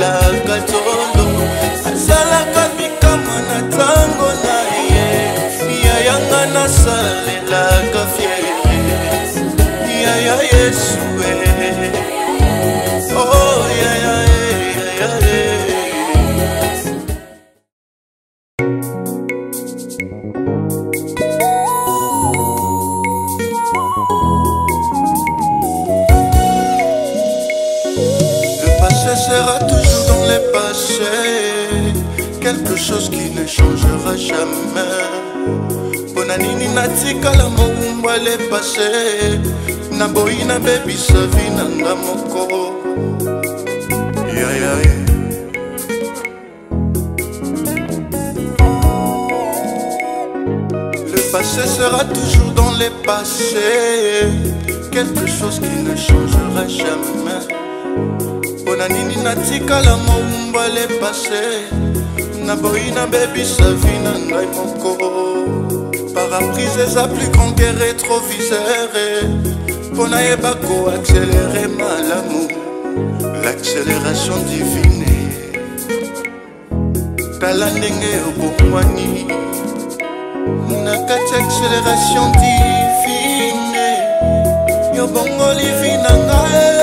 tutelaka tolo azalaka bikama na tango na ye yayanga nasalelaka fiere yaya Yesu oh yaya sera toujours dans les passés, quelque chose qui ne changera jamais. Bonanini natika la moumba les passés, na boy na baby savi nanga moko. Yeah, yeah, yeah. Le passé sera toujours dans les passés, quelque chose qui ne changera jamais. Bonanini natika la moumba les passés, na boy na baby savi nanga moko. Paraprise à plus grand que rétroviseur. Pour n'aïbako accélérer mal amour, l'accélération divine. Talandenge obomwani, nakati accélération divine. Yo bongo livina ngae.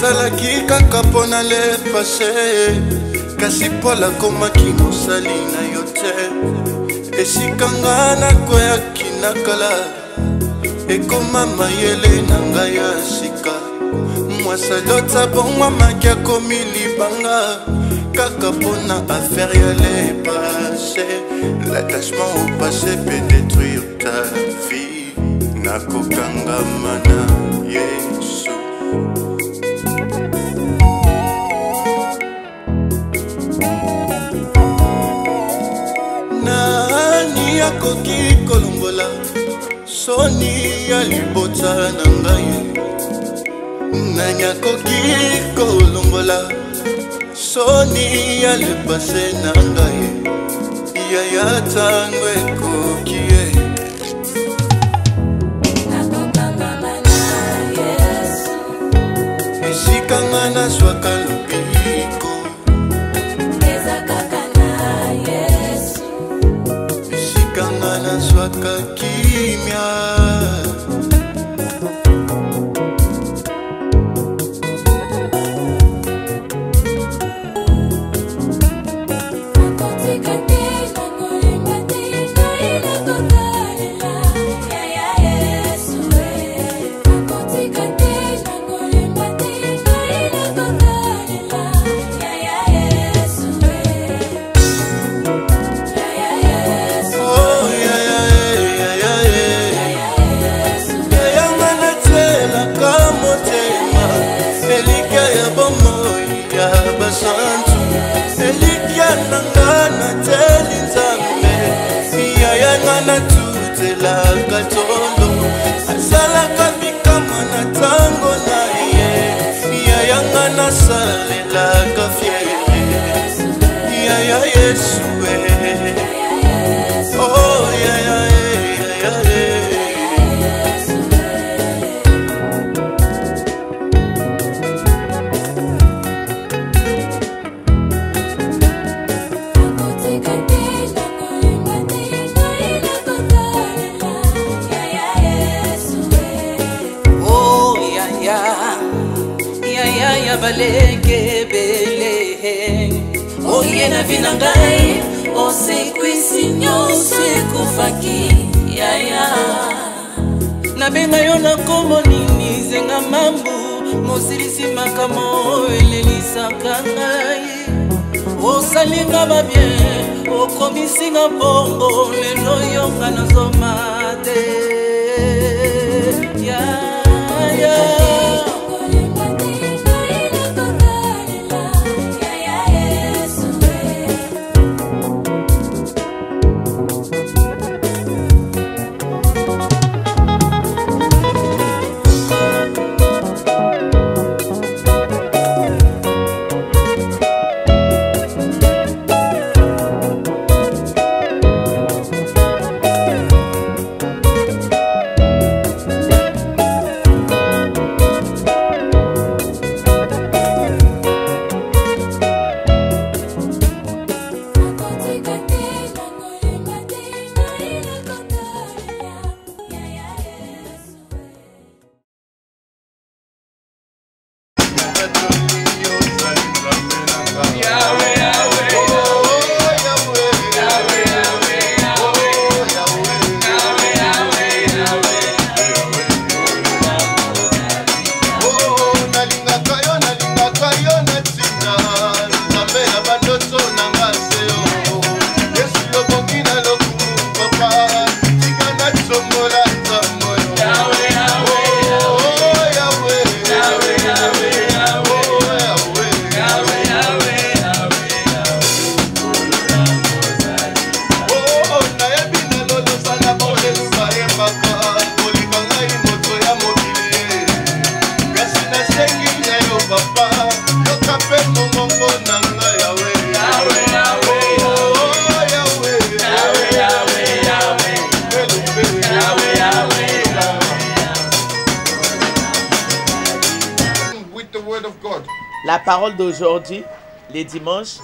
Salaki kaka pona le passé, kasi pola komaki mosali na yo te. Esikanga na koyaki nakala, ekoma mayele na ngai ya sika. Mwasalota bongwamaki akomi libanga, kaka pona affaire ya le passé. L'attachement au passé peut détruire ta vie. Nakokanga mana Yesu. Akoki kolombola soni ya libota na ngai. Nani akoki kolombola soni ya le passé na ngai. Yaya tango ekoki esikanga na zwaka lobiko. Kangana swaka kimya. Elikia nangana teli nzambe yaya ngana tutelaka tolo azalaka bikama na tango na ye yaya ngana salelaka fiere yaya Yesu oh yaya baleke bele oye na vina ngai osekwisi nyonso ekufaki yaya nabenga yo na kombo nini zenga mambu mosilisi makambo elelisaka ngai osalinga babien okomisinga bongo lelo yonga nazoma te yaya mongongo na ngai Yahweh. Yahweh, Yahweh, Oh, Yahweh. Yahweh, Yahweh, Yahweh. Yahweh, Yahweh, With the word of God. La parole d'aujourd'hui, les dimanches,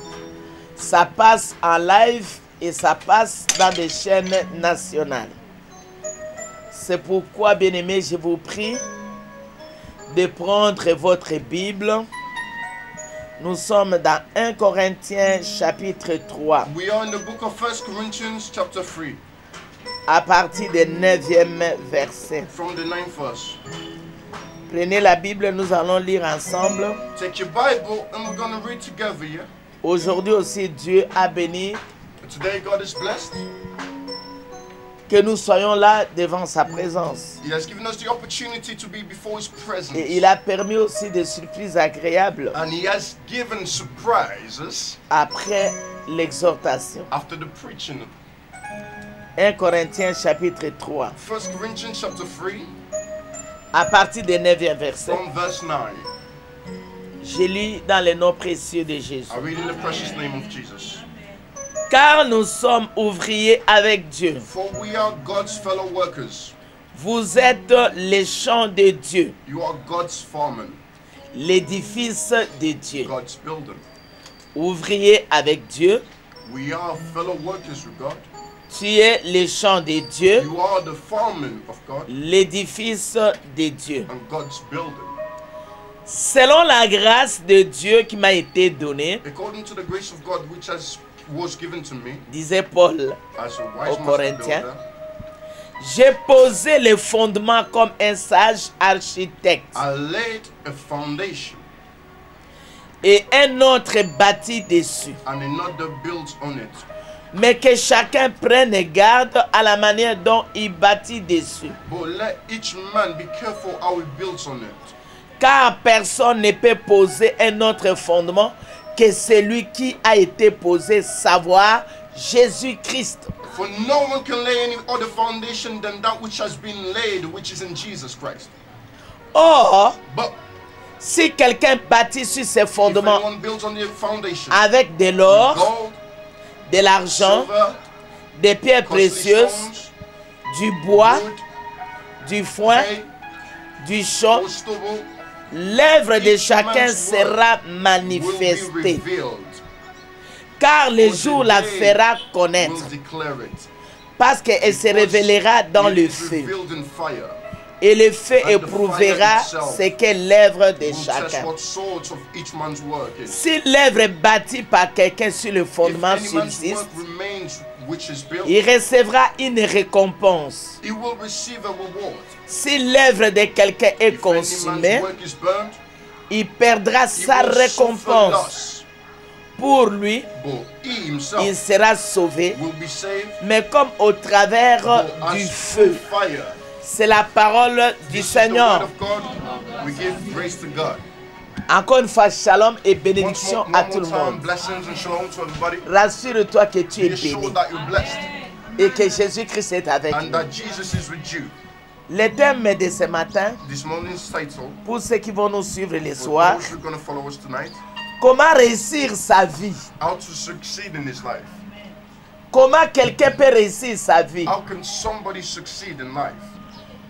ça passe en live et ça passe dans des chaînes nationales. C'est pourquoi, bien-aimés, je vous prie de prendre votre Bible. Nous sommes dans 1 Corinthiens chapitre 3, We are in the book of 1 Corinthians chapter 3, à partir du 9e verset. from the 9th verse. Prenez la Bible, nous allons lire ensemble. Take your Bible and we're going to read together, yeah? Aujourd'hui aussi, Dieu a béni Today God is blessed. que nous soyons là devant sa présence. He has given us the opportunity to be before His presence. Et il a permis aussi des surprises agréables And He has given surprises après l'exhortation. after the preaching. 1 Corinthiens chapitre 3, 1 Corinthians chapter 3, à partir du 9e verset. from verse 9. Je lis dans le nom précieux de Jésus. I read in the precious name of Jesus. Car nous sommes ouvriers avec Dieu. For we are God's fellow workers. Vous êtes les champs de Dieu, You are God's foreman, l'édifice de Dieu. God's builder. Ouvrier avec Dieu, We are fellow workers with God. tu es les champs de Dieu, You are the foreman of God l'édifice de Dieu. and God's builder. Selon la grâce de Dieu qui m'a été donnée, According to the grace of God which was given to me disait Paul, as a Aux wise master Corinthiens. builder, j'ai posé les fondements comme un sage architecte I laid a foundation et un autre bâti dessus. and another built on it. Mais que chacun prenne garde à la manière dont il bâtit dessus. But let each man be careful how he builds on it. Car personne ne peut poser un autre fondement que celui qui a été posé, savoir Jésus-Christ. For no one can lay any other foundation than that which has been laid, which is in Jesus Christ. Or, But si quelqu'un bâtit sur ces if fondements anyone builds on the foundation, avec de l'or, gold, de l'argent, silver, des pierres costly précieuses, stones, du bois, wood, du foin, hay, du chaux, or stubble, l'œuvre de each chacun man's sera work will be manifestée. revealed. Car le For jour the la day fera will connaître, declare it. parce qu'elle se révélera dans It le is feu. revealed in fire. Et le feu And the éprouvera fire itself ce qu'est l'œuvre de Will test chacun. what sorts of each man's work is. Si l'œuvre est bâtie par quelqu'un sur le If fondement any man's subsiste, work remains which is built, il recevra une récompense. he will receive a reward. Si l'œuvre de quelqu'un est If any man's consumée, work is burnt, il perdra he sa will suffer récompense. loss. Pour lui, But he il himself sera sauvé, will be saved, mais comme au travers but du as feu. through fire. C'est la parole du This is the word Seigneur. of God. We give grace to God. Encore une fois, shalom et Once bénédiction more, à one tout more le time, monde. blessings and shalom to everybody. Rassure-toi que tu es Be assured béni that you're blessed et que Jésus-Christ est avec and nous. that Jesus is with you. Le thème de ce matin, This morning's title, pour ceux qui vont nous suivre les for soirs, those who are going to follow us tonight, comment réussir sa vie? how to succeed in his life. Comment quelqu'un peut réussir sa vie? How can somebody succeed in life?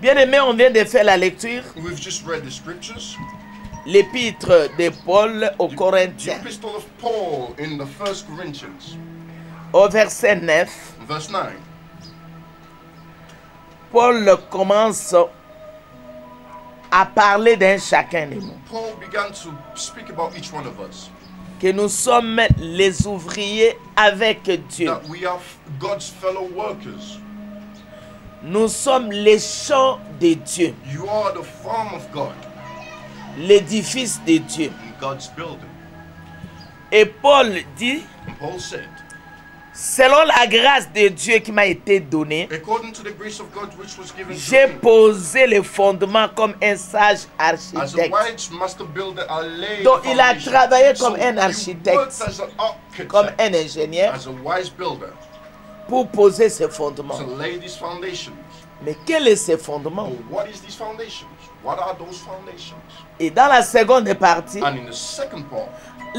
Bien-aimé, on vient de faire la lecture, We've just read the scriptures. l'épître de Paul aux The Corinthiens, epistle of Paul in the 1 Corinthians, au verset 9. verse 9. Paul commence à parler d'un chacun de nous, Paul began to speak about each one of us. que nous sommes les ouvriers avec Dieu. That we are God's fellow workers. Nous sommes les champs de Dieu, You are the farm of God l'édifice de Dieu. and God's building. Et Paul dit, And Paul said, selon la grâce de Dieu qui m'a été donnée, according to the grace of God which was given j'ai to me, posé les fondements comme un sage as a architecte. wise master builder, I laid Donc the il a foundation. travaillé So comme un he architecte, worked as an architect, comme un ingénieur, as a wise builder, pour poser ses fondements. to lay these foundations. Mais quels sont ces fondements? But what is these foundations? What are those foundations? Et dans la seconde partie, And in the second part,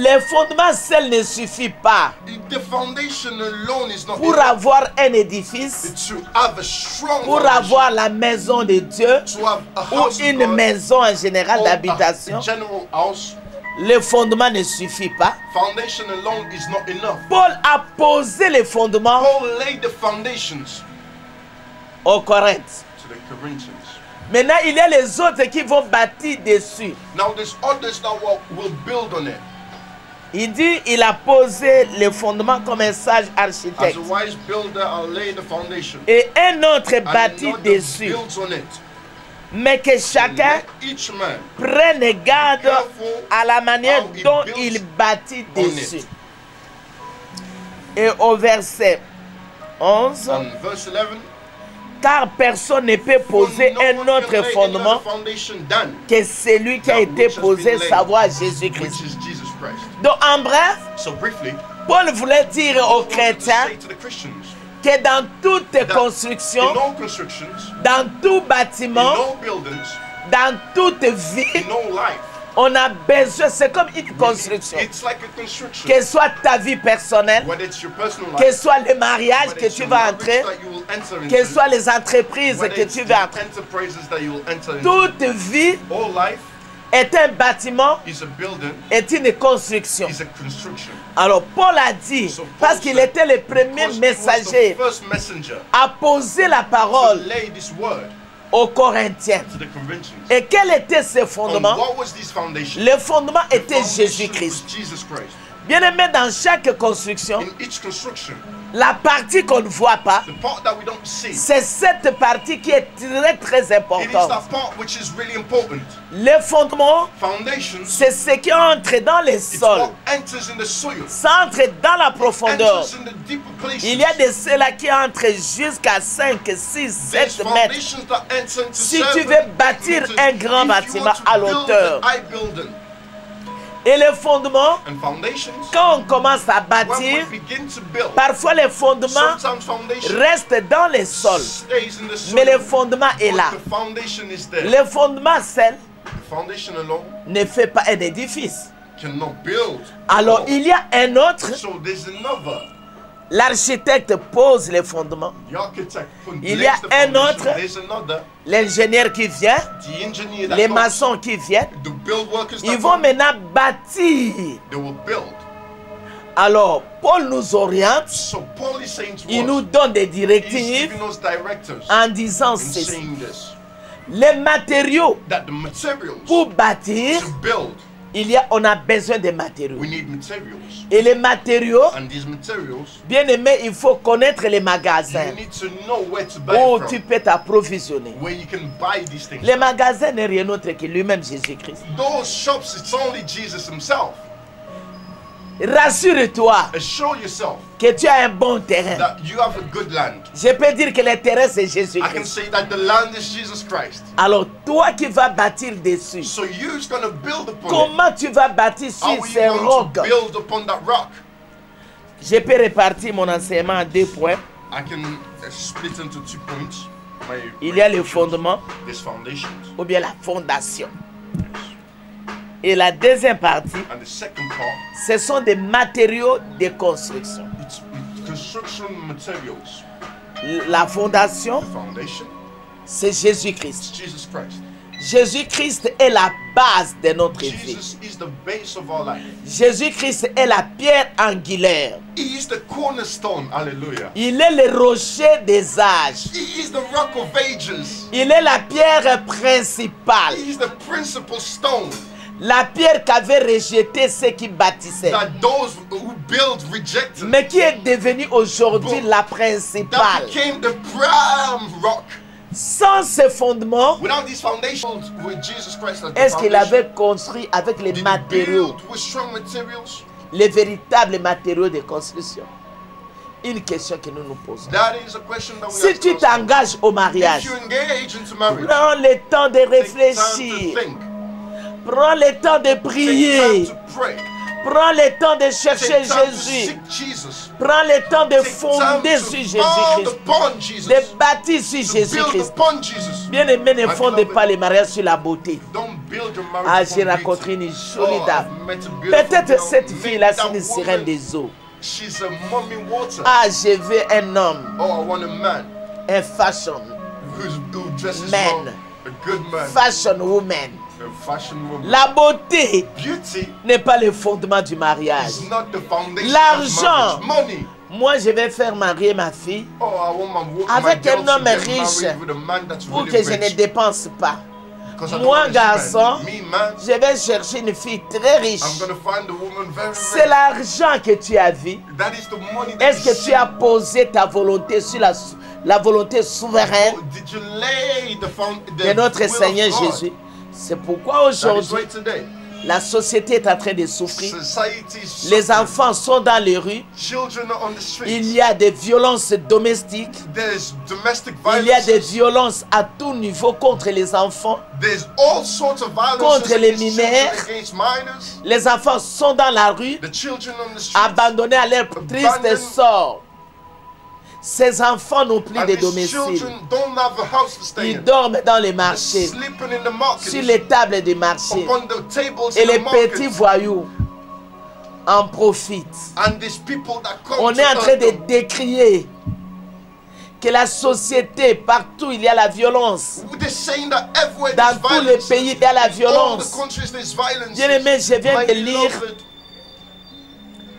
le fondement seul ne suffit pas The foundation alone is not pour enough avoir un édifice, to have a strong pour foundation, avoir la maison de Dieu to have a ou house of une God, maison en général or d'habitation. a general house. Le fondement ne suffit pas. Foundation alone is not enough. Paul a posé les fondements Paul laid the foundations au Corinthe. to the Corinthians. Maintenant, il y a les autres qui vont bâtir dessus. Now there's others that will build on it. Il dit, il a posé les fondements comme un sage As architecte. a wise builder, I'll lay the foundation. Et un autre And bâtit another dessus. builds on it. Mais que And chacun let each man prenne garde à la manière how he dont builds il bâtit on dessus. it. Et au verset 11, And verse 11. car personne ne peut poser For no un one can autre lay fondement another foundation than que celui qui a that été which has posé, been laid, savoir which Jésus-Christ. is Jesus Christ. Donc en bref, So briefly, Paul voulait dire aux Paul wanted to chrétiens say to the Christians que dans toute that construction, in all constructions, dans tout in bâtiment, all buildings, dans toute vie, in all life, on a besoin, c'est comme une construction. it's like a construction. Que soit ta vie personnelle, Whether it's your personal que life, soit le mariage whether que it's tu your vas marriage entrer, that you will enter que into, soit les entreprises whether que it's tu the vas entrer. enterprises that you will enter into. Toute vie All life est un bâtiment, is a building, est une construction. is a construction. Alors Paul a dit, So Paul parce qu'il said, était le premier Because he was messager the first messenger à poser la to parole lay this word aux Corinthiens. to the Corinthians. Et quel était ce And fondement? what was this foundation? Le fondement The était foundation Jésus-Christ. was Jesus Christ. Bien aimé, dans chaque construction, In each construction, la partie qu'on ne voit pas, the part that we don't see, c'est cette partie qui est très it is importante. that part which is really important. Le fondement, Foundations, c'est ce qui entre dans les it's sols, what enters in the soil, ça entre dans la profondeur. enters in the deeper places. Il y a de ceux-là qui entrent jusqu'à 5, 6, There's 7 mètres. foundations that enter into Si 7 tu veux bâtir meters. un grand If you bâtiment want to à build l'auteur. an high building. Et le fondement, And foundations, quand on commence à when bâtir, we begin to build, parfois les fondements sometimes foundation restent dans les sols. stays in the soil, Mais le fondement est là. but the foundation is there. Le fondement seul The foundation alone ne fait pas un édifice. cannot build. Alors il y a un autre, So there's another. l'architecte pose les fondements. The architect Il y a lays the un foundation. autre. There's another. L'ingénieur qui vient, The engineer that les comes, maçons qui viennent, the build workers that ils vont come, maintenant bâtir. they will build. Alors Paul nous oriente, So Paul is saying to il us, nous donne des he's directives giving us directives en disant in ceci. saying this, Les matériaux that the materials pour bâtir, to build, on a besoin de matériaux. we need materials. Et les matériaux, And these materials, bien aimé, il faut connaître les you magasins need to know where to buy où it tu from, peux t'approvisionner. where you can buy these things. Les magasins n'est rien d'autre que lui-même Jésus-Christ. Those shops, it's only Jesus himself. Rassure-toi Assure yourself que tu as un bon terrain. that you have a good land. Je peux dire que le terrain c'est I can Jésus-Christ. say that the land is Jesus Christ. Alors toi qui vas bâtir dessus, So you're gonna build upon it. comment tu vas bâtir How sur are you ces going rocs? to build upon that rock? Je peux répartir mon enseignement en 2 points. I can split into 2 points. Il y a le fondement This foundations. ou bien la fondation. Et la deuxième partie, And the second part, ce sont des matériaux de construction. it's construction materials. La fondation, The foundation, c'est Jésus-Christ. it's Jesus Christ. Jésus-Christ est la base de notre vie. Jesus is the base of our life. Jésus-Christ est la pierre angulaire. He is the cornerstone. Hallelujah. Il est le rocher des âges. He is the rock of ages. Il est la pierre principale. He is the principal stone La pierre qu'avaient rejeté ceux qui bâtissaient. that those who build rejected. Mais qui est devenue aujourd'hui la That principale. became the prime rock. Sans ce fondement, Without these foundations, with Jesus Christ as the est-ce qu'il foundation, avait construit avec les did he matériaux, build with strong materials? les véritables matériaux de construction? Une question que nous nous posons. That is a question that we Si ask tu ourselves. t'engages au If mariage, you engage into marriage, prends le temps de take time réfléchir, to think, prends le temps de take prier, time to pray, Prends le temps de chercher Take time to Jésus. seek Jesus. Prends le temps de Take time fonder to sur found Jésus-Christ. upon Jesus. De bâtir sur To build Jésus-Christ. upon Jesus. Bien-aimé, ne My fondez beloved, pas les mariages sur la beauté. Don't build your marriage Ah, upon j'ai rencontré beauty. une jolie dame. I've met a beautiful Peut-être girl. cette Maybe fille-là, c'est that une sirène woman, des eaux. she's a mommy water. Ah, je veux un homme, Oh, I want a man un fashion who dresses Man. well. A good man. fashion woman. A fashion woman. La beauté Beauty n'est pas le fondement du mariage. is not the foundation L'argent. of marriage. Money. Moi, je vais faire marier ma fille Oh, I want my Avec girl un to homme get riche married with a man that's pour really que je ne rich. dépense pas. 'Cause I don't Moi, wanna garçon, spend. Me, man, je vais chercher une fille très riche. I'm gonna find a woman very C'est rich. l'argent que tu as vu. That is the money that Est-ce you que tu as posé ta volonté sur la volonté souveraine Did you lay the de notre will Seigneur of God? Jésus? C'est pourquoi That is aujourd'hui, why today la société est en train de souffrir. society is Les suffering. enfants sont dans les rues. Children are on the streets. Il y a des violences domestiques. There's domestic Il y a des violence. violences à tout niveau contre les enfants. There's all sorts of violence Contre les against mineurs. children, against minors. Les enfants sont dans la rue, The children on the streets. abandonnés à leur triste sort. Ces enfants n'ont plus And de these domicile. children don't have a house to stay Ils in. dorment dans les They're marchés, sleeping in the market. sur les tables des marchés. Upon the tables Et in les the market. petits voyous en profitent. And these people that come On to est en train de them, décrier que la société, partout il y a la violence. they're saying that everywhere Dans there's tous les violence. pays, il y a la In all the violence. countries there's violence. Bien-aimé, je viens My de lire beloved,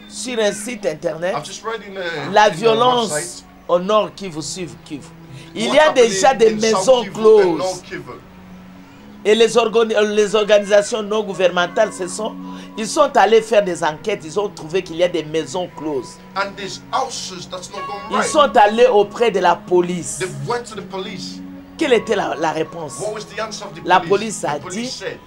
sur un site internet I'm just reading la in the violence website. au nord Kivu, Sud Kivu. Il What's y a happening déjà des in maisons South Kivu and closes. North Kivu. Et les organisations non gouvernementales, ils sont allés faire des enquêtes. Ils ont trouvé qu'il y a des maisons closes. And there's houses that's not going Ils right. sont allés auprès de la police. They went to the police. Quelle était la réponse? What was the answer of the La police? police a The police dit said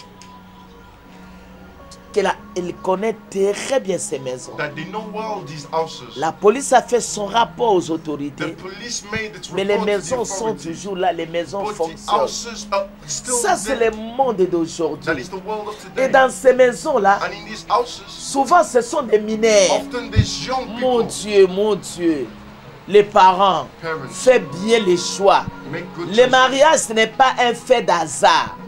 qu'elle connaît très bien ces maisons. that they know well these houses. La police a fait son rapport aux The autorités. police made its Mais les report to the maisons sont authorities. toujours là, les maisons But the fonctionnent. houses are still Ça, c'est there. le monde That d'aujourd'hui. is the world of Et today. dans ces maisons-là, And in these houses, souvent ce sont des mineurs. often there's young Mon people. Dieu, les parents, Parents faites bien les choix. make good Le choices. mariage, ce n'est pas un fait d'hasard.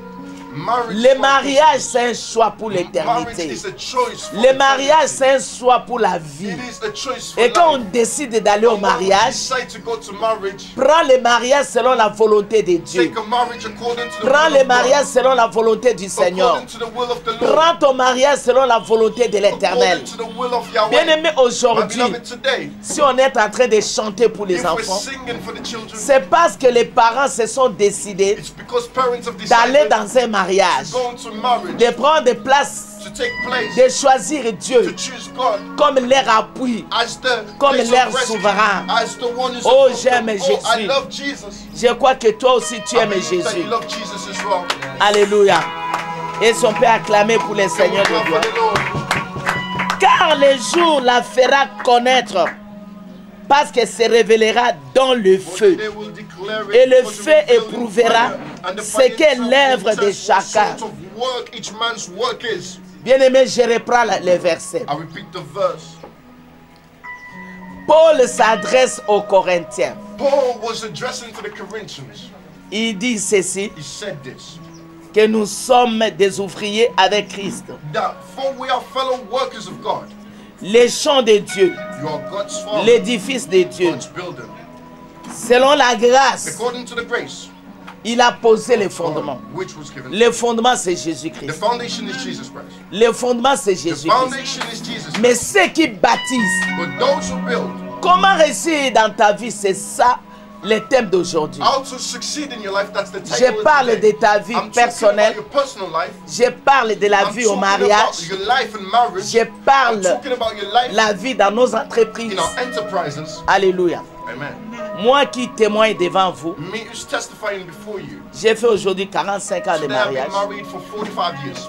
Marriage Le is mariage, c'est un choix pour Marriage l'éternité. is a choice for Le mariage, eternity. c'est un choix pour la vie. It is a choice for Et quand on life. décide d'aller au And when we mariage, decide to go to marriage, prends le mariage selon la volonté de Dieu. take a marriage according to the Prends will le of God. mariage selon la volonté du Seigneur. According to the will of the Lord. Prends ton mariage selon la volonté de l'Éternel. According to the will of Yahweh. Bien-aimé, My aujourd'hui, beloved, today, si on est en train de chanter pour les if we're enfants, singing for the children, c'est parce que les parents se sont décidés it's because parents have d'aller decided dans un mariage, to go into marriage, de prendre place, to take place, de choisir to Dieu choose God comme leur appui. as the Comme place leur of rescue, souverain. as the one who's Oh, above j'aime them. Jésus. Oh, I love Jesus. Je crois que toi aussi tu I aimes believe that Jésus. you love Jesus as well. Alléluia. Et son Père acclamé pour les Can we seigneurs clap de for gloire. the Lord? Car le jour la fera connaître, parce qu'elle se révélera dans le feu. They will declare it, Et le because feu it will éprouvera fire, and the ce fire qu'est itself l'œuvre will de test what chacun. sort of work each man's work is. Bien-aimé, je reprends les versets. I repeat the verse. Paul s'adresse aux Corinthiens. Paul was addressing to the Corinthians. Il dit ceci, He said this, que nous sommes des ouvriers avec Christ. that for we are fellow workers of God. Les champs de Dieu, You are God's father, l'édifice de Dieu. God's building. Selon la grâce, According to the grace il a posé les of fondements. God, which was given. Le fondement, c'est The Jésus-Christ. foundation is Jesus Christ. Le fondement, c'est The Jésus-Christ. foundation is Jesus Christ. Mais ceux qui bâtissent, But those who build, comment réussir dans ta vie, c'est ça le thème d'aujourd'hui. how to succeed in your life, that's the Je title of parle de today. ta vie I'm talking personnelle. about your personal life. Je parle de la I'm vie au talking mariage. about your life in marriage. Je I'm parle talking about your life la vie dans nos entreprises. in our enterprises. Alléluia. Amen. Moi qui témoigne devant vous, Me who's testifying before you. j'ai fait aujourd'hui 45 ans de Today I've been mariage, married for 45 years.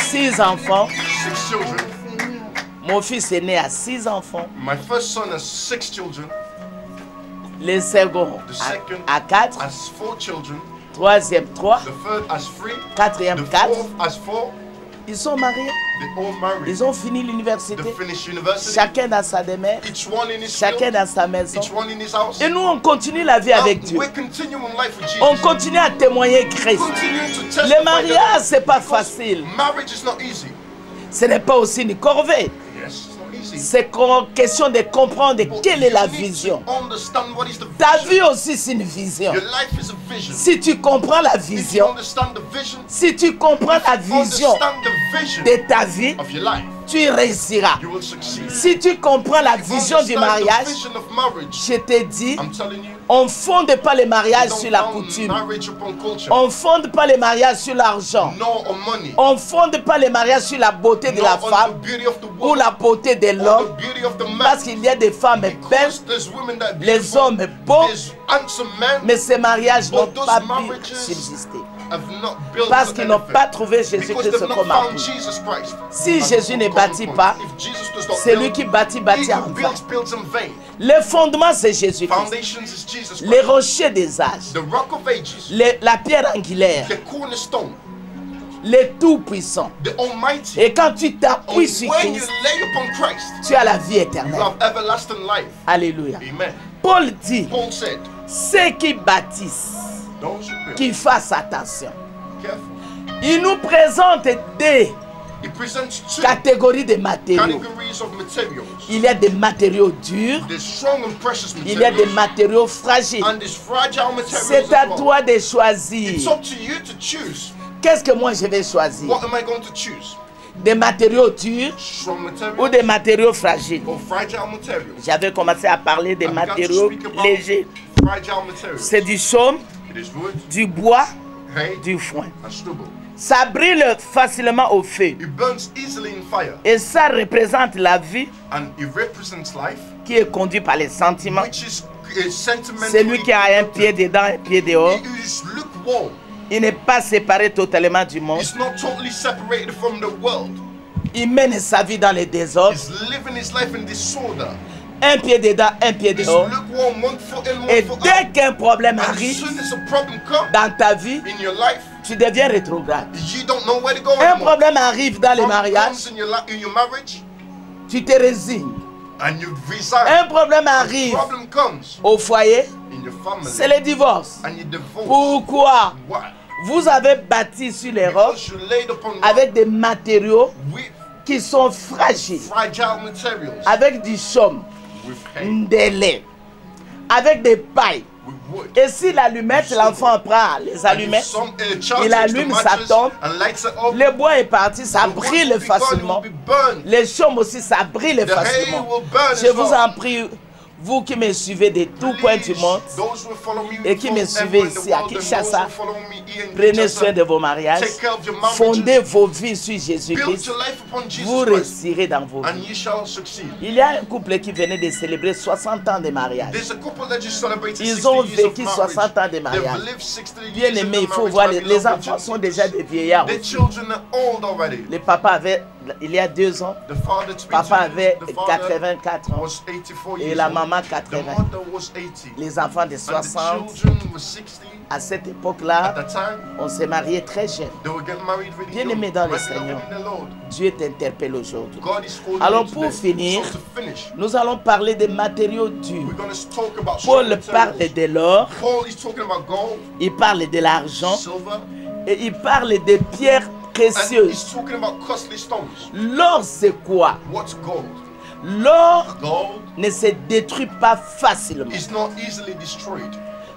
6 enfants. 6 children. Mon fils est né à 6 enfants. My first son has 6 children. Le second The second à 4. has 4 children. Troisième 3. The third has 3. Quatrième The 4. fourth has 4. Ils sont mariés. They're all married. Ils ont fini l'université. They finished university. Chacun dans sa demeure. Each one in his Chacun field. dans sa maison. Each one in his house. Et nous, on continue la vie avec Dieu. We're continuing life with Jesus. On continue à témoigner Christ. Continuing to testify Le mariage, c'est pas because facile. Marriage is not easy. Ce n'est pas aussi une corvée. Yes, it's not easy. C'est question de comprendre But quelle est la you need vision. to understand what is the Ta vision. vie aussi, c'est une vision. Your life is a vision. Si tu comprends la If you vision, understand the vision, si tu comprends la vision understand the vision de ta vie, of your life, tu réussiras. you will succeed. Si tu comprends la If you vision du understand mariage, the vision of marriage, je te dis, I'm telling you, on ne fonde pas le mariage don't sur la found coutume. marriage upon culture, On ne fonde pas le mariage sur l'argent. nor on money, On ne fonde pas le mariage sur la beauté de nor la on femme the beauty of the ou woman, la beauté de or l'homme. the beauty of the man. Parce qu'il y a des femmes belles, Because there's women that are les beautiful, hommes beaux, there's handsome men mais ces mariages n'ont But those pas pu marriages subsister. have not built Parce on qu'ils n'ont anything. pas trouvé Because Jésus-Christ they've not comme found appui. Jesus Christ. Si as Jésus a ne common bâtit point. pas, If Jesus does not celui build, qui bâtit, he bâtit en who vain. builds in vain. Le fondement, c'est Jésus-Christ. Foundations is Jesus Les Christ. rochers des âges, The rock of ages, la pierre angulaire, the cornerstone, le tout-puissant. the almighty. Et quand tu And t'appuies sur when you Christ, lay upon Christ, tu as la vie you éternelle. have everlasting life. Alléluia. Amen. Paul dit, Paul said, ceux qui bâtissent, those who build, qu'ils fassent attention. careful. Il nous présente des He presents two catégories de matériaux. categories of materials. Il y a des matériaux durs, There's strong and precious il y a des materials, matériaux fragiles. and there's fragile materials C'est à as well. toi de It's choisir. up to you to choose. Qu'est-ce que moi je vais choisir? What am I going to choose? Des matériaux durs Strong ou materials des matériaux fragiles? or fragile materials? J'avais commencé à parler des I began to matériaux speak about légers. fragile materials. C'est du chaume, It is wood, du bois, hay, du foin. and stubble. Ça brille facilement au feu. It burns easily in fire, Et ça représente la vie and it represents life, qui est conduite par les sentiments. which is sentimentally. Celui qui a un pied dedans, un pied dehors, It is lukewarm. il n'est pas séparé totalement du monde. It's not totally separated from the world. Il mène sa vie dans les désordres. He's living his life in disorder. Un pied dedans, un pied It's dehors. lukewarm, one foot in, Et one foot dès out. qu'un problème And as arrive soon as a problem comes dans ta vie, in your life, tu deviens rétrograde. you don't know where to go Un anymore. problème arrive dans les Problem mariages, comes in your marriage, tu te résignes. and you resign. Un problème arrive Problem comes au foyer, in your family, c'est le divorce. and you divorce. Pourquoi? Why? Vous avez bâti sur les roches Because you laid upon avec des matériaux with qui sont fragiles, fragile materials, avec du chaume, with hay, des laits, avec des pailles. with wood. Et si l'allumette, l'enfant prend les And if allumettes, child il takes the allume, ça mattress tombe. and lights it up, le bois est parti, ça the wood brille will be gone, facilement. will be burned. Les chaumes aussi, ça brille The hay facilement. will burn Je as vous well. en prie, vous qui me suivez de tout point du monde, Those who follow me et qui me from suivez everywhere in the ici à world and Kinshasa, those who follow me here in prenez Kinshasa, soin de vos mariages, take care of your marriages, fondez vos vies sur build Jésus-Christ, your life upon Jesus vous Christ, réussirez dans vos and vies. you shall succeed. Il y a un couple qui venait de célébrer 60 ans de mariage. There's a couple that just celebrated Ils 60 ont years of vécu marriage. 60 ans de They've mariage. lived 60 years Bien in aimé, the il faut marriage. voir, My les beloved enfants sont déjà des vieillards. Their children are old already. Le papa avait, il y a 2 ans, The father to be papa avait the father 84 ans was 84 et years la old. maman The 80. mother was 80. Les enfants de And the 60, children were 60. à cette At époque-là, that time, on s'est marié très jeune. they were getting married really Bien young. aimé dans le My beloved Seigneur. in the Lord. Dieu t'interpelle aujourd'hui. God is calling Alors you pour today. finir, So to finish, nous allons parler des matériaux durs. we're going to talk about Paul strong parle materials. de l'or, Paul is talking about gold, il parle de l'argent silver, et il parle des pierres and précieuses. he's talking about costly stones. L'or, c'est quoi? What's gold? L'or Gold ne se détruit pas facilement. is not easily destroyed.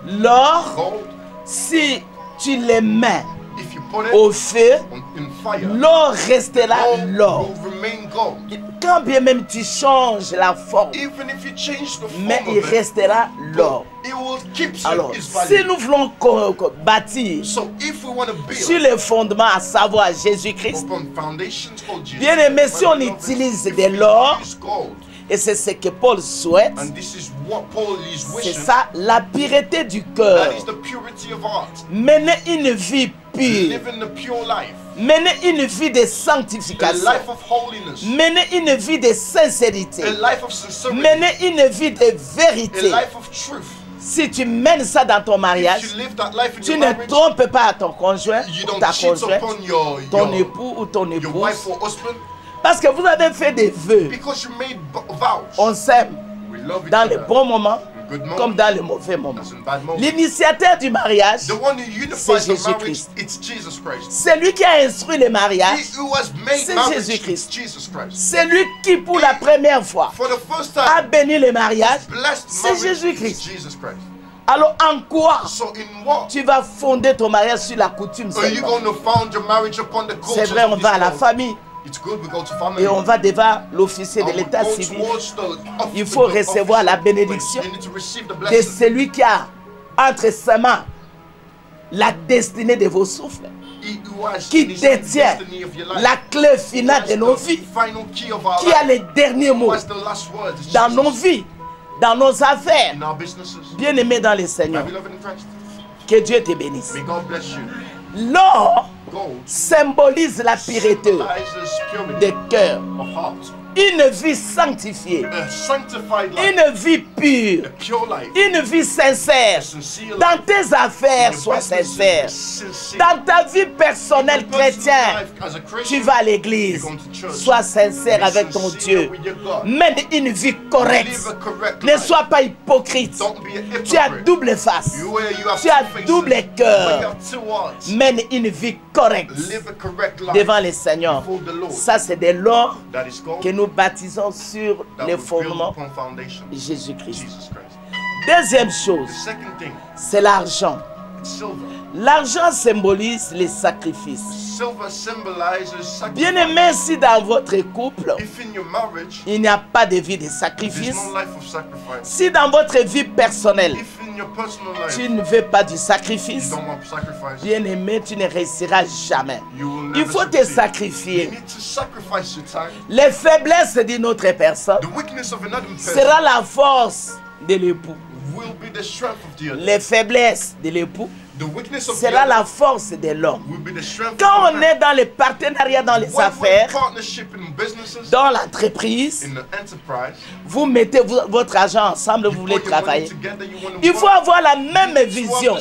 L'or, Gold, si tu le mets if you put it au feu, in fire, l'or restera gold l'or. will remain gold. Quand bien même tu changes la forme, Even if you change the mais form il of it, restera l'or. it will keep Alors, its si value. nous voulons bâtir So if we want to sur build les fondements, à savoir Jésus-Christ, upon foundations called Jesus, bien aimé, si my on beloved, utilise if de we l'or, use gold, et c'est ce que Paul souhaite, and this is what Paul is c'est wishing, ça la pureté du cœur. that is the purity of heart. Mener une vie pure, Living the pure life, mener une vie de a sanctification, life of holiness, mener une vie de sincérité, a life of sincerity, mener une vie de a vérité. life of truth. Si tu mènes ça dans ton mariage, if you live that life in tu your ne marriage, trompes pas ton conjoint you ou don't ta cheat conjointe, upon ton époux ou ton your wife épouse, or husband, parce que vous avez fait des vœux. because you made vows. On s'aime We love each dans les other. bons moments In good moments, comme dans les mauvais moments. as in bad moments. L'initiateur du mariage, The one who unifies c'est the marriage, Jésus-Christ. it's Jesus Christ. c'est lui qui a instruit le He mariage. who has made C'est marriage, Jésus-Christ. it's Jesus Christ. C'est lui qui, pour la première fois, For the first a time, béni le mariage. blessed C'est marriage, Jésus-Christ. it's Jesus Christ. Alors en quoi So in what tu vas fonder ton mariage sur la coutume are you seulement? going to found your marriage upon the C'est culture vrai, on of this va à la world? famille It's good we go to family. et on va devant l'officier de And we l'état go civil. towards Il faut recevoir la bénédiction You need to receive the de blessing. celui qui a entre ses mains la destinée de vos souffles, He who has qui in his hand détient destiny of your life. la clé Who finale has de nos the vies, final key of our qui a life. les derniers Who mots has the last word. It's dans Jesus. nos vies, dans nos affaires. In our businesses. Bien-aimés dans le My Seigneur, beloved in Christ. que Dieu te bénisse. May God bless you. L'or Gold symbolise la pureté symbolizes purity des cœurs, of heart. une vie sanctifiée, A sanctified life. une vie pure, A pure life. une vie sincère. Dans tes affaires, sois sincère. Dans ta vie personnelle chrétienne, tu vas à l'église. Sois sincère avec ton Dieu. Mène une vie correcte. Ne sois pas hypocrite. Tu as double face. Tu as double cœur. Mène une vie correcte devant le Seigneur. Ça, c'est de l'or que nous baptisons sur le fondement de Jésus-Christ. Deuxième chose, c'est l'argent. L'argent symbolise les sacrifices. Bien-aimé, si dans votre couple, il n'y a pas de vie de sacrifice, si dans votre vie personnelle, tu ne veux pas du sacrifice, bien-aimé, tu ne réussiras jamais. Il faut te sacrifier. Les faiblesses d'une autre personne sera la force de l'époux. Les faiblesses de l'époux sera la force de l'homme. Quand on est dans le partenariat dans les affaires, dans l'entreprise, vous mettez votre argent ensemble, vous voulez travailler. Il faut avoir la même vision.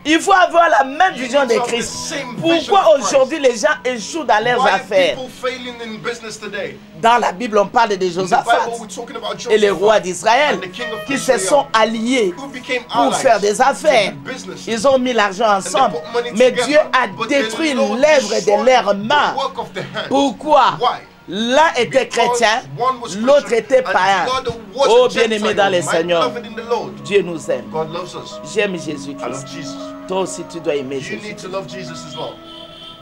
Il faut avoir la même vision de Christ. Pourquoi aujourd'hui les gens échouent dans leurs affaires? Dans la Bible, on parle de Josaphat et les rois d'Israël qui se sont alliés pour faire des affaires. Ils ont mis l'argent ensemble, mais Dieu a détruit l'œuvre de leurs mains. Pourquoi? L'un était chrétien, l'autre était païen. Oh bien-aimé dans le Seigneur, Dieu nous aime. J'aime Jésus-Christ. Toi aussi tu dois aimer Jésus.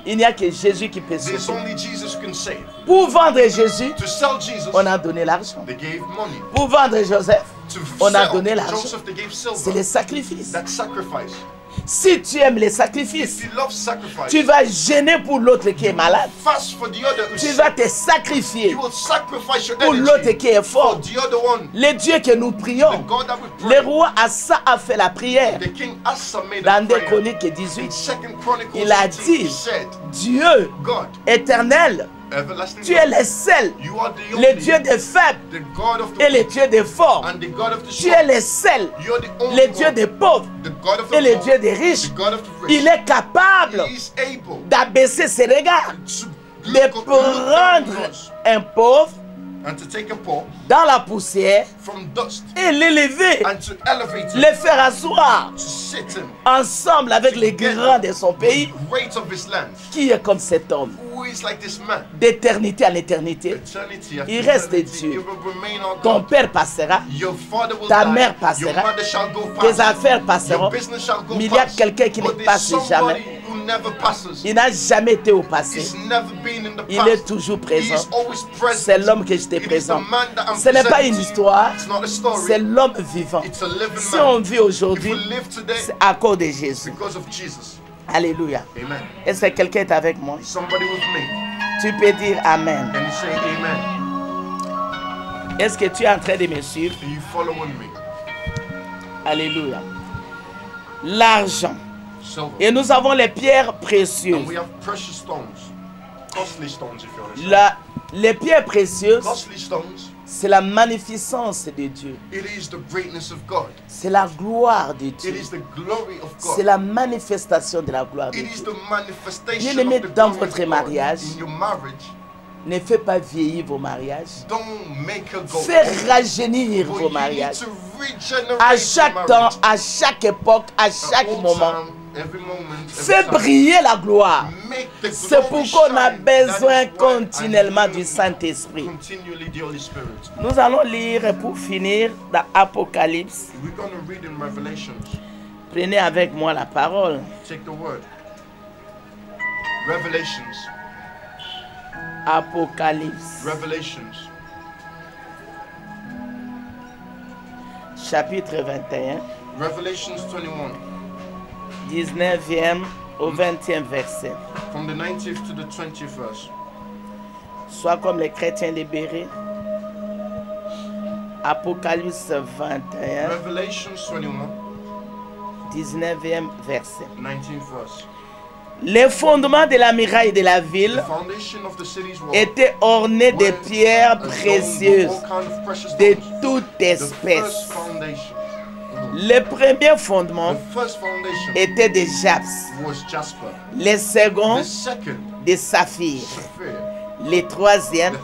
Il n'y a que Jésus qui peut sauver. Pour vendre Jésus, on a donné l'argent. Pour vendre Joseph, on a donné l'argent. C'est le sacrifice. Si tu aimes les sacrifices, tu vas gêner pour l'autre qui est malade. Tu vas te sacrifier pour l'autre qui est fort. Le Dieu que nous prions, le roi Asa a fait la prière. Dans 2 Chroniques 18, il a dit, Dieu éternel, tu es le seul, le Dieu des faibles et le Dieu des forts. Tu es le seul, le Dieu des pauvres et le Dieu des riches. Il est capable d'abaisser ses regards, de prendre un pauvre dans la poussière et l'élever, le faire asseoir ensemble avec les grands de son pays, qui est comme cet homme. D'éternité à l'éternité, il reste Dieu. Ton père passera, ta mère passera, tes affaires passeront, mais il y a quelqu'un qui ne passe jamais. Il n'a jamais été au passé. Il est toujours présent. C'est l'homme que je te présente. Ce n'est pas une histoire, c'est l'homme vivant. Si on vit aujourd'hui, c'est à cause de Jésus. Alléluia. Est-ce que quelqu'un est avec moi? Tu peux dire Amen. Est-ce que tu es en train de me suivre? Alléluia. L'argent. Et nous avons les pierres précieuses. Les pierres précieuses C'est la magnificence de Dieu. C'est la gloire de Dieu. C'est la manifestation de la gloire de Dieu. Bien-aimés, dans votre mariage, ne faites pas vieillir vos mariages. Faites rajeunir vos mariages. À chaque temps, à chaque époque, à chaque moment. Fais briller la gloire. C'est pourquoi on a besoin continuellement du Saint-Esprit. Nous allons lire pour finir dans Apocalypse. Prenez avec moi la parole. Apocalypse. Chapitre 21. Revelations 21. 19e au 20e verset. From the 19th to the 20th verse. Sois comme les chrétiens libérés. Apocalypse 21. Revelations 21. 19e verset. 19th verse. Les fondements de la muraille de la ville étaient ornés de pierres précieuses de toute espèce. Le premier fondement était de jaspe, le second de saphir, le troisième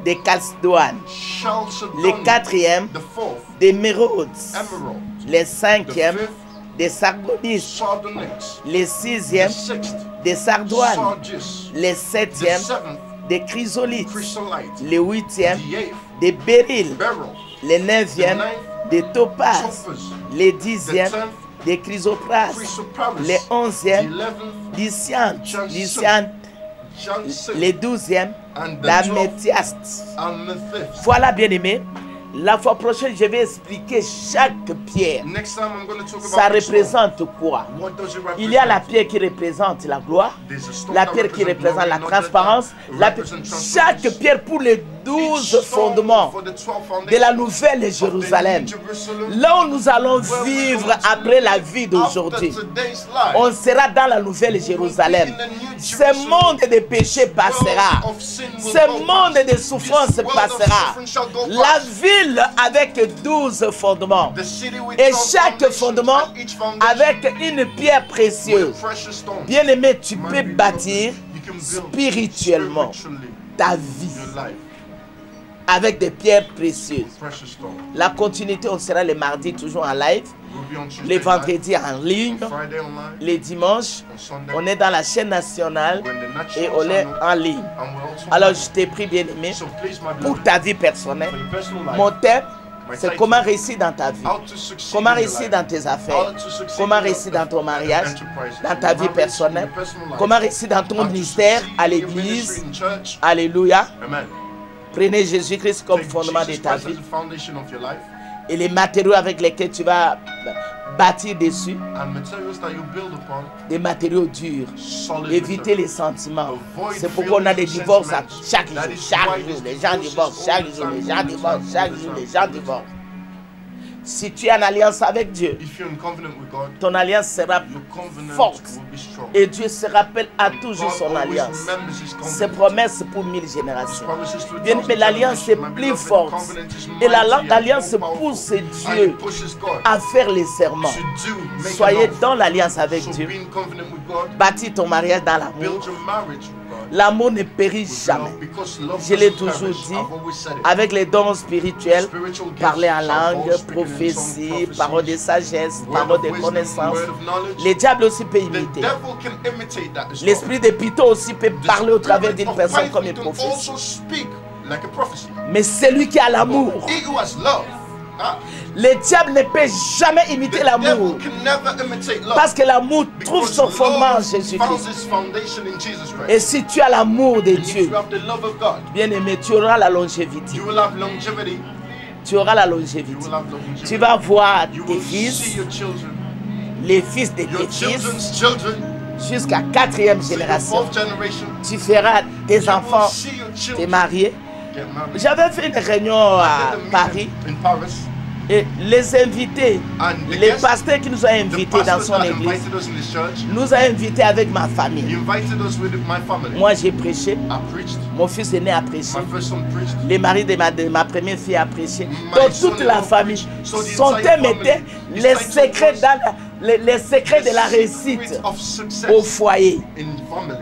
de chalcédoine, le quatrième d'émeraude, le cinquième de sardonis, le sixième de sardoine, le septième de chrysolite, le huitième de béryl, le neuvième de topaz, le dixième de chrysoprase, le onzième d'hyacinthe, le douzième d'améthyste. Voilà, bien-aimé. La fois prochaine, je vais expliquer chaque pierre. Ça représente quoi? Il y a la pierre qui représente la gloire, la pierre qui représente la transparence, chaque pierre pour les 12 fondements de la nouvelle Jérusalem. Là où nous allons vivre après la vie d'aujourd'hui, on sera dans la nouvelle Jérusalem. Ce monde de péché passera. Ce monde de souffrance passera. La ville avec 12 fondements. Et chaque fondement avec une pierre précieuse. Bien-aimé, tu peux bâtir spirituellement ta vie avec des pierres précieuses. La continuité, on sera les mardis toujours en live, les vendredis en ligne, les dimanches, on est dans la chaîne nationale et on est en ligne. Alors je t'ai pris, bien-aimé, pour ta vie personnelle. Mon thème, c'est comment réussir dans ta vie, comment réussir dans tes affaires, comment réussir dans ton mariage, dans ta vie personnelle, comment réussir dans ton ministère à l'église. Alléluia. Prenez Jésus-Christ comme fondement de ta vie et les matériaux avec lesquels tu vas bâtir dessus, des matériaux durs. Éviter les sentiments. C'est pourquoi on a des divorces à chaque jour. Les gens divorcent, chaque jour, les gens divorcent, chaque jour, les gens divorcent. Si tu es en alliance avec Dieu, ton alliance sera forte. Et Dieu se rappelle à toujours son alliance. Ses promesses pour 1000 générations. Bien, mais l'alliance est plus forte. Et l'alliance pousse Dieu à faire les serments. Soyez dans l'alliance avec Dieu. Bâtis ton mariage dans l'amour. L'amour ne périt jamais. Je l'ai toujours dit, avec les dons spirituels, parler en langue, prophétie, parole de sagesse, parole de connaissance. Le diable aussi peut imiter. L'esprit de Python aussi peut parler au travers d'une personne comme une prophétie. Mais celui qui a l'amour, le diable ne peut jamais imiter l'amour. Parce que l'amour trouve son fondement en Jésus-Christ. Et si tu as l'amour de Dieu, bien aimé, tu auras la longévité. Tu auras la longévité. Tu vas voir tes fils, les fils de tes fils, jusqu'à 4e génération. Tu feras tes enfants, tes mariés. J'avais fait une réunion à Paris. Et les invités, les pasteurs qui nous ont invités dans son église, nous a invités avec ma famille. Moi j'ai prêché, mon fils aîné a prêché, les maris de ma première fille a prêché. Donc toute la famille, son thème était les secrets de la réussite au foyer.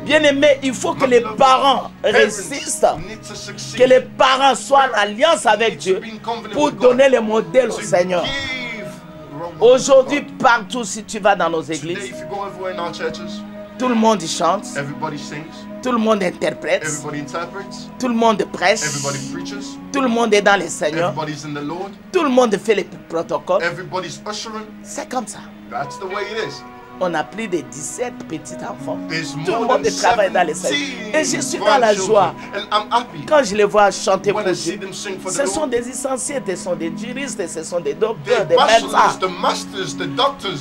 Bien aimé, il faut que les parents résistent, que les parents soient en alliance avec Dieu pour donner le modèle au Seigneur. Aujourd'hui, partout, si tu vas dans nos églises, tout le monde chante, tout le monde interprète, tout le monde prêche, tout le monde est dans le Seigneur, tout le monde fait les protocoles. C'est comme ça. On a plus de 17 petits enfants. Tout le monde travaille dans les Seigneur. Et je suis dans la joie. Quand je les vois chanter pour Dieu, ce sont des essentiels, ce sont des juristes, ce sont des docteurs, des médecins.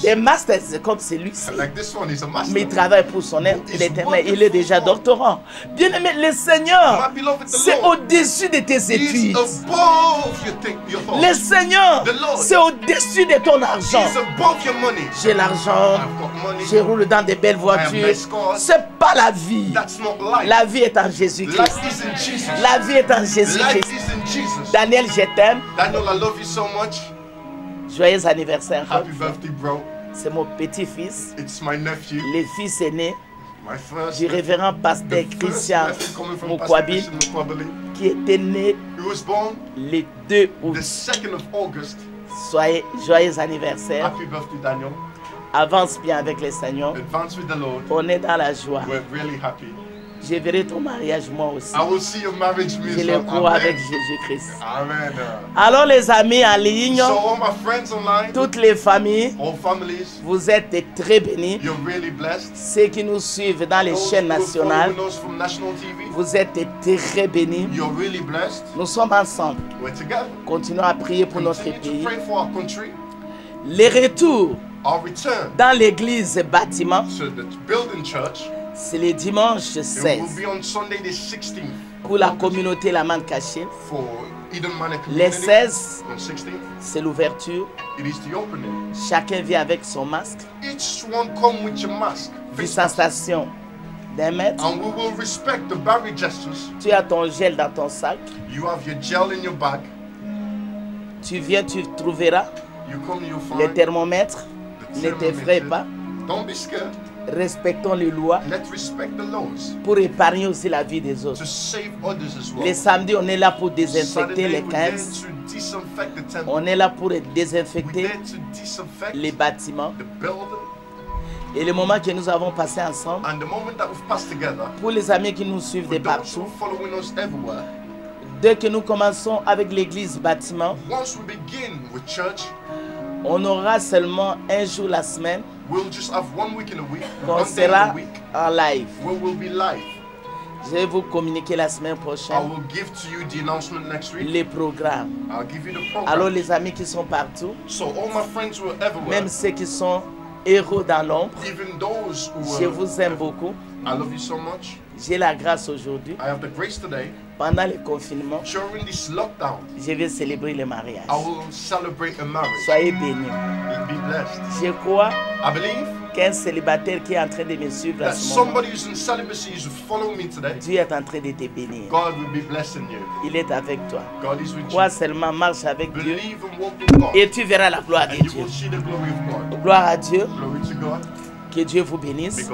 Des masters, c'est comme celui-ci. Mais il travaille pour son aide. Il est déjà doctorant. Bien aimé, le Seigneur, c'est au-dessus de tes études. Le Seigneur, c'est au-dessus de ton argent. J'ai l'argent. Je roule dans des belles voitures. C'est pas la vie. La vie est en Jésus-Christ. La vie est en Jésus-Christ. Daniel, je t'aime. Joyeux anniversaire. C'est mon petit-fils. Le fils aîné du révérend pasteur Christian Mukwabi, qui était né le 2 août. Soyez joyeux anniversaire. Avance bien avec le Seigneur. On est dans la joie. Je verrai ton mariage moi aussi. Je le crois avec Jésus-Christ. Alors les amis en ligne, toutes les familles, vous êtes très bénis. Ceux qui nous suivent dans les chaînes nationales, vous êtes très bénis. Nous sommes ensemble. Continuons à prier pour notre pays. Les retours dans l'église bâtiment, c'est le dimanche 16 pour la communauté La Manne Cachée. Les 16, c'est l'ouverture. Chacun vient avec son masque. Distanciation d'1 mètre. Tu as ton gel dans ton sac. Tu viens, tu trouveras le thermomètre. Ne t'effraie pas. Respectons les lois pour épargner aussi la vie des autres. Les samedis, on est là pour désinfecter les 15. On est là pour désinfecter les bâtiments. Et le moment que nous avons passé ensemble, pour les amis qui nous suivent de partout, dès que nous commençons avec l'église bâtiment, on aura seulement un jour la semaine qu'on sera en live. Je vais vous communiquer la semaine prochaine les programmes. Alors les amis qui sont partout, même ceux qui sont héros dans l'ombre, je vous aime beaucoup. J'ai la grâce aujourd'hui. Pendant le confinement, je vais célébrer le mariage. Soyez bénis. Je crois qu'un célibataire qui est en train de me suivre à ce moment, Dieu est en train de te bénir. Il est avec toi. Crois seulement, marche avec Dieu et tu verras la gloire de Dieu. Gloire à Dieu. Que Dieu vous bénisse.